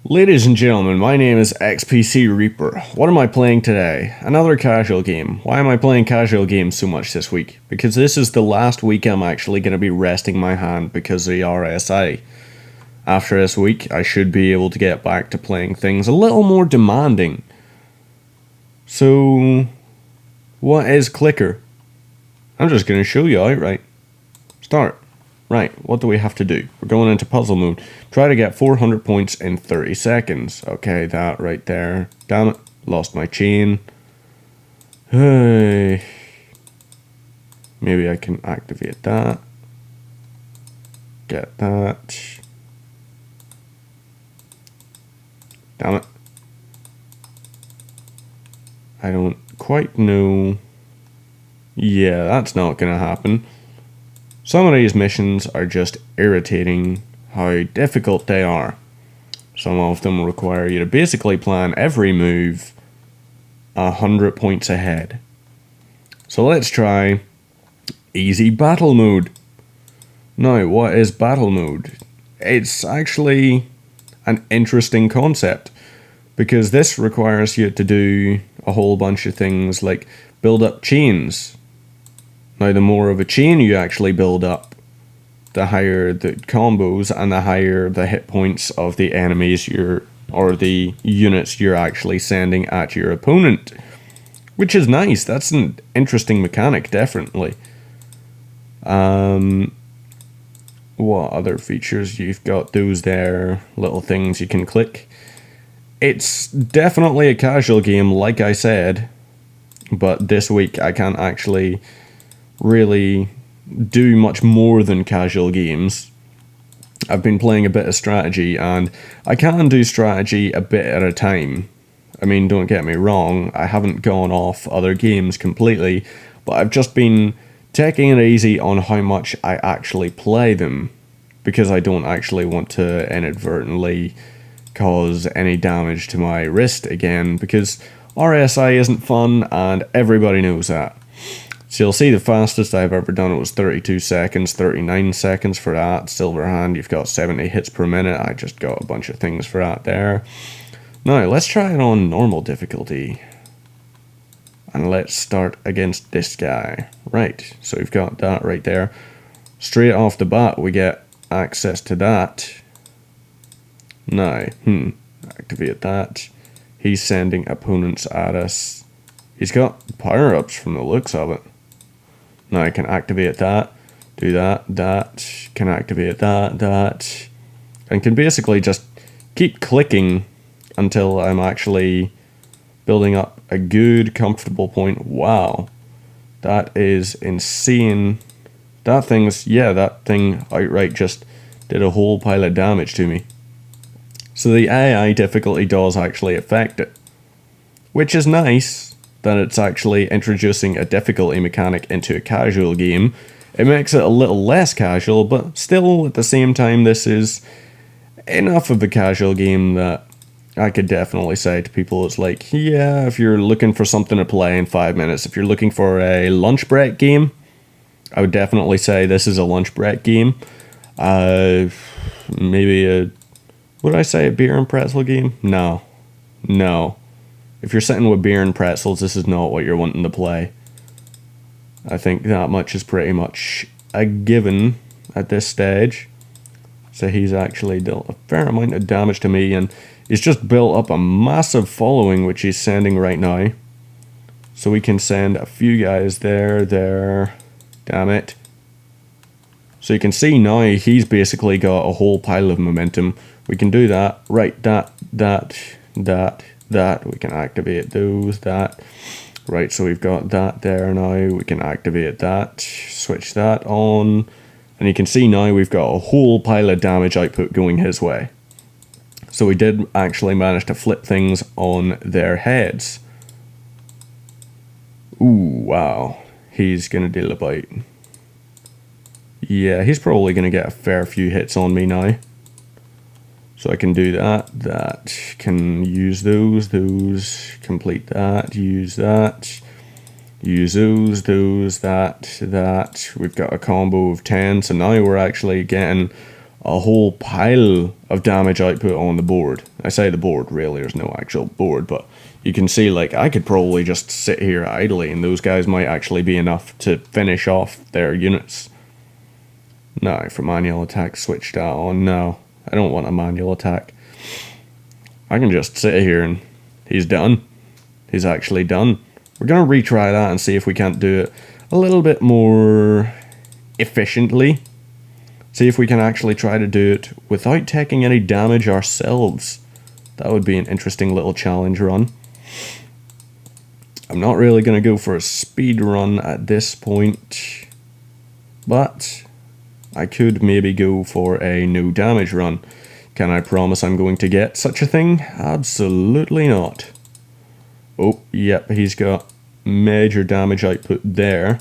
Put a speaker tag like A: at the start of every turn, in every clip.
A: Ladies and gentlemen, my name is XPC Reaper. What am I playing today? Another casual game. Why am I playing casual games so much this week? Because this is the last week I'm actually going to be resting my hand because of the RSI. After this week, I should be able to get back to playing things a little more demanding. So, what is Clickr? I'm just going to show you outright. Start. Right, what do we have to do? We're going into puzzle mode. Try to get 400 points in 30 seconds. Okay, that right there. Damn it, lost my chain. Hey. Maybe I can activate that. Get that. Damn it. I don't quite know. Yeah, that's not gonna happen. Some of these missions are just irritating how difficult they are. Some of them require you to basically plan every move 100 points ahead. So let's try easy battle mode. Now, what is battle mode? It's actually an interesting concept because this requires you to do a whole bunch of things like build up chains. Now, the more of a chain you actually build up, the higher the combos and the higher the hit points of the enemies or the units you're actually sending at your opponent. Which is nice. That's an interesting mechanic, definitely. What other features? You've got those there, little things you can click. It's definitely a casual game, like I said. But this week I can't actually really do much more than casual games. I've been playing a bit of strategy, and I can do strategy a bit at a time. I mean, don't get me wrong, I haven't gone off other games completely, but I've just been taking it easy on how much I actually play them, because I don't actually want to inadvertently cause any damage to my wrist again, because RSI isn't fun, and everybody knows that. So you'll see the fastest I've ever done it was 32 seconds, 39 seconds for that. Silver hand, you've got 70 hits per minute. I just got a bunch of things for that there. Now, let's try it on normal difficulty. And let's start against this guy. Right, so we've got that right there. Straight off the bat, we get access to that. Now, activate that. He's sending opponents at us. He's got power-ups from the looks of it. Now I can activate that, do that, can activate that, and can basically just keep clicking until I'm actually building up a good, comfortable point. Wow, that is insane. That thing outright just did a whole pile of damage to me. So the AI difficulty does actually affect it, which is nice. That it's actually introducing a difficulty mechanic into a casual game. It makes it a little less casual, but still at the same time this is enough of a casual game that I could definitely say to people it's like, yeah, if you're looking for something to play in 5 minutes, if you're looking for a lunch break game, I would definitely say this is a lunch break game. Maybe would I say a beer and pretzel game? No. If you're sitting with beer and pretzels, this is not what you're wanting to play. I think that much is pretty much a given at this stage. So he's actually dealt a fair amount of damage to me, and he's just built up a massive following, which he's sending right now. So we can send a few guys there. Damn it. So you can see now he's basically got a whole pile of momentum. We can do that. Right, that. We can activate those, that. Right, so we've got that there now. We can activate that, switch that on. And you can see now we've got a whole pile of damage output going his way. So we did actually manage to flip things on their heads. Ooh, wow. He's going to deal about... Yeah, he's probably going to get a fair few hits on me now. So I can do that, can use those, complete that, use those, that. We've got a combo of 10, so now we're actually getting a whole pile of damage output on the board. I say the board, really, there's no actual board, but you can see, like, I could probably just sit here idly and those guys might actually be enough to finish off their units. No, for manual attack, switch that on. No, I don't want a manual attack. I can just sit here and he's done. He's actually done. We're going to retry that and see if we can't do it a little bit more efficiently. See if we can actually try to do it without taking any damage ourselves. That would be an interesting little challenge run. I'm not really going to go for a speed run at this point, but I could maybe go for a no damage run. Can I promise I'm going to get such a thing? Absolutely not. Oh, yep, he's got major damage output there.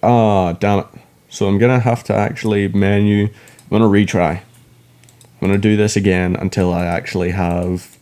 A: Ah, damn it. So I'm going to have to actually menu. I'm going to retry. I'm going to do this again until I actually have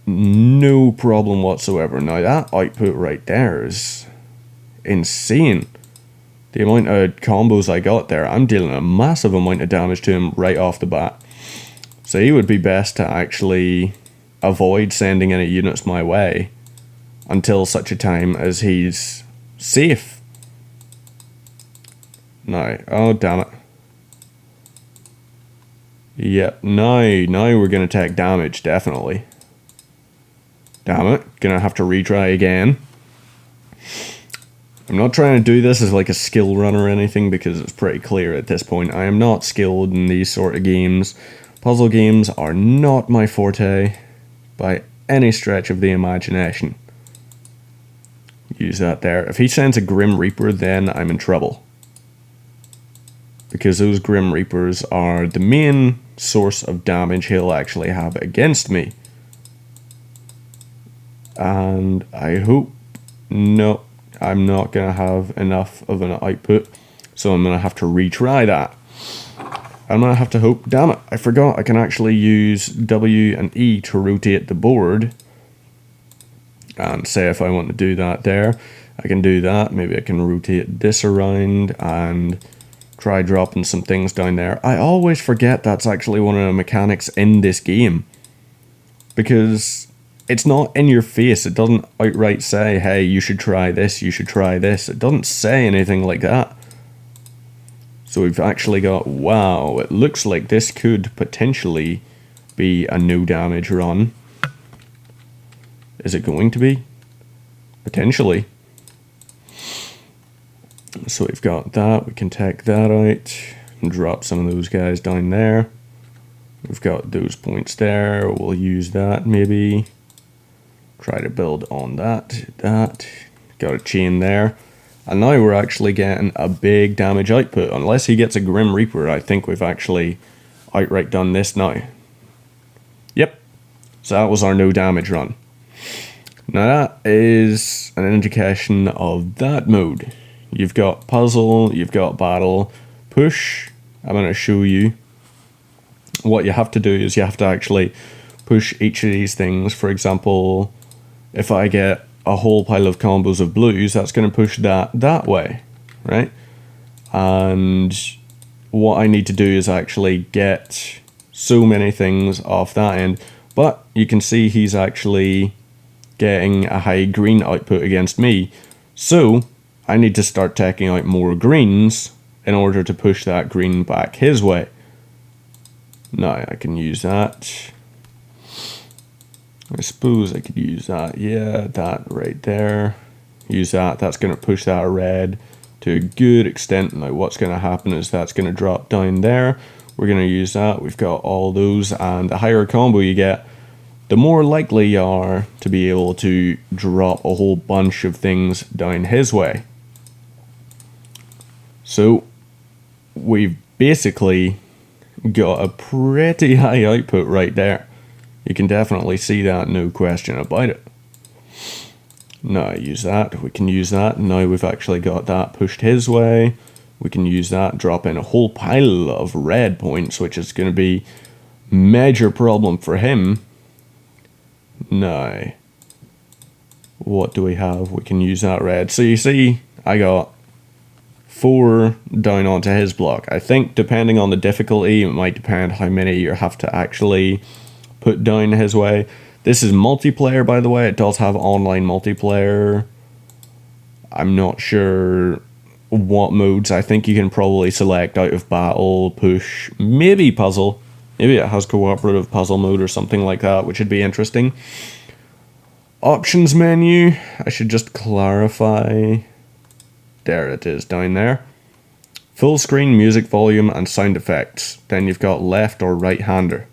A: no problem whatsoever. Now that output right there is insane. The amount of combos I got there, I'm dealing a massive amount of damage to him right off the bat. So he would be best to actually avoid sending any units my way until such a time as he's safe. Now, oh damn it. Yep, now we're going to take damage, definitely. Damn it, gonna have to retry again. I'm not trying to do this as like a skill run or anything because it's pretty clear at this point. I am not skilled in these sort of games. Puzzle games are not my forte by any stretch of the imagination. Use that there. If he sends a Grim Reaper, then I'm in trouble. Because those Grim Reapers are the main source of damage he'll actually have against me. And I hope, no, I'm not going to have enough of an output, so I'm going to have to retry that. I'm going to have to hope, damn it, I forgot I can actually use W and E to rotate the board. And say if I want to do that there, I can do that. Maybe I can rotate this around and try dropping some things down there. I always forget that's actually one of the mechanics in this game. Because it's not in your face. It doesn't outright say, hey, you should try this, you should try this. It doesn't say anything like that. So we've actually got, wow, it looks like this could potentially be a no damage run. Is it going to be? Potentially. So we've got that. We can take that out and drop some of those guys down there. We've got those points there. We'll use that maybe. Try to build on that. Got a chain there. And now we're actually getting a big damage output. Unless he gets a Grim Reaper, I think we've actually outright done this now. Yep. So that was our no damage run. Now that is an indication of that mode. You've got puzzle, you've got battle, push. I'm going to show you. What you have to do is you have to actually push each of these things. For example, if I get a whole pile of combos of blues, that's going to push that way, right? And what I need to do is actually get so many things off that end. But you can see he's actually getting a high green output against me. So I need to start taking out more greens in order to push that green back his way. Now I can use that. I suppose I could use that. Yeah, that right there. Use that. That's going to push that red to a good extent. Now what's going to happen is that's going to drop down there. We're going to use that. We've got all those, and the higher combo you get, the more likely you are to be able to drop a whole bunch of things down his way. So we've basically got a pretty high output right there. You can definitely see that, no question about it. Now use that, we can use that. Now we've actually got that pushed his way. We can use that, drop in a whole pile of red points, which is going to be a major problem for him. Now, what do we have? We can use that red. So you see, I got 4 down onto his block. I think depending on the difficulty, it might depend how many you have to actually put down his way. This is multiplayer, by the way. It does have online multiplayer. I'm not sure what modes. I think you can probably select out of battle, push, maybe puzzle. Maybe it has cooperative puzzle mode or something like that, which would be interesting. Options menu, I should just clarify. There it is, down there. Full screen, music volume, and sound effects. Then you've got left or right hander.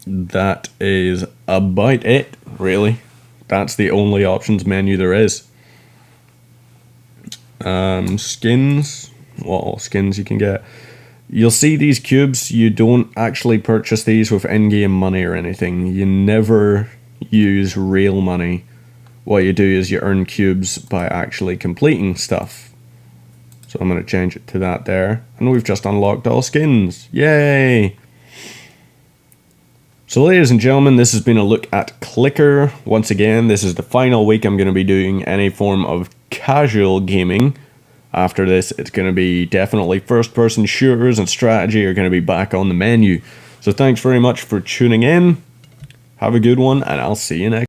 A: That is about it, really. That's the only options menu there is. Skins. What all skins you can get. You'll see these cubes. You don't actually purchase these with in-game money or anything. You never use real money. What you do is you earn cubes by actually completing stuff. So I'm going to change it to that there. And we've just unlocked all skins. Yay! So ladies and gentlemen, this has been a look at Clickr. Once again, this is the final week I'm going to be doing any form of casual gaming. After this, it's going to be definitely first-person shooters and strategy are going to be back on the menu. So thanks very much for tuning in. Have a good one, and I'll see you next time.